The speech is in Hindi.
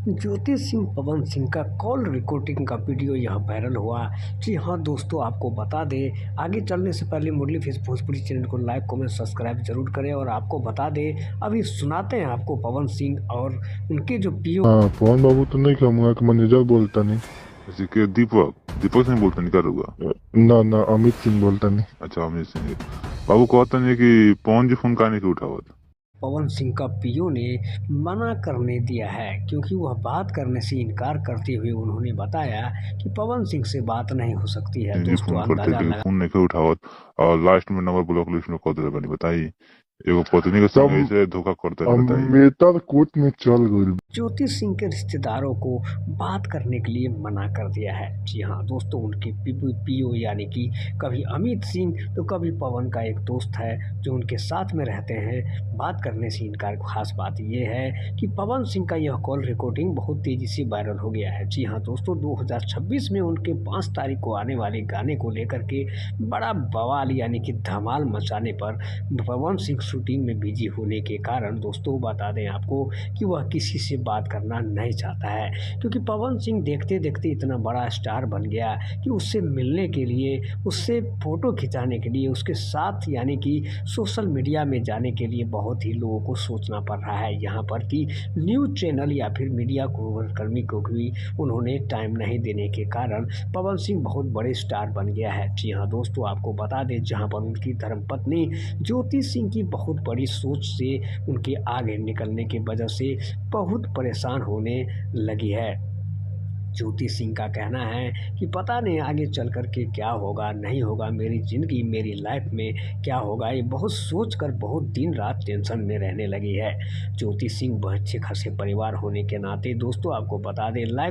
ज्योति सिंह पवन सिंह का कॉल रिकॉर्डिंग का वीडियो यह वायरल हुआ। जी हाँ दोस्तों, आपको बता दें, आगे चलने से पहले मुरली फेस भोजपुरी चैनल को लाइक कमेंट सब्सक्राइब जरूर करें। और आपको बता दें, अभी सुनाते हैं आपको पवन सिंह और उनके जो पीओ। हाँ, पवन बाबू तो नहीं कहूँगा कि मैनेजर बोलता नहीं। जैसे कि दीपक सिंह बोलते नहीं क्या होगा? ना अमित सिंह बोलता नहीं। अच्छा, अमित सिंह बाबू कहते नहीं कि पवन जी फोन काहे नहीं उठावत? पवन सिंह का पीओ ने मना करने दिया है, क्योंकि वह बात करने से इनकार करते हुए उन्होंने बताया कि पवन सिंह से बात नहीं हो सकती है। जी दोस्तों फोन करते अंदाजा लेकिन लगा। फोन नहीं उठावत और लास्ट में नंबर ब्लॉक लिस्ट में कह दिले बनी। बताई एगो पत्नी के संग ऐसे धोखा करते रहे। बताई मेटर कोर्ट में चल गई। ज्योति सिंह के रिश्तेदारों को बात करने के लिए मना कर दिया है। जी हाँ दोस्तों, उनके पीओ यानी कि कभी अमित सिंह तो कभी पवन का एक दोस्त है जो उनके साथ में रहते हैं, बात करने से इनकार। खास बात ये है कि पवन सिंह का यह कॉल रिकॉर्डिंग बहुत तेजी से वायरल हो गया है। जी हाँ दोस्तों, 2026 में उनके 5 तारीख को आने वाले गाने को लेकर के बड़ा बवाल यानी कि धमाल मचाने पर पवन सिंह शूटिंग में बिजी होने के कारण दोस्तों बता दें आपको कि वह किसी से बात करना नहीं चाहता है, क्योंकि पवन सिंह देखते देखते इतना बड़ा स्टार बन गया कि उससे मिलने के लिए, उससे फ़ोटो खिंचाने के लिए, उसके साथ यानी कि सोशल मीडिया में जाने के लिए बहुत ही लोगों को सोचना पड़ रहा है। यहाँ पर कि न्यूज़ चैनल या फिर मीडिया कर्मी को भी उन्होंने टाइम नहीं देने के कारण पवन सिंह बहुत बड़े स्टार बन गया है। जी हाँ दोस्तों, आपको बता दें, जहाँ पर उनकी धर्मपत्नी ज्योति सिंह की बहुत बड़ी सोच से उनके आगे निकलने की वजह से बहुत परेशान होने लगी है। ज्योति सिंह का कहना है कि पता नहीं आगे चल कर के क्या होगा नहीं होगा, मेरी ज़िंदगी मेरी लाइफ में क्या होगा, ये बहुत सोच कर बहुत दिन रात टेंशन में रहने लगी है। ज्योति सिंह बहुत अच्छे खासे परिवार होने के नाते दोस्तों आपको बता दें, लाइफ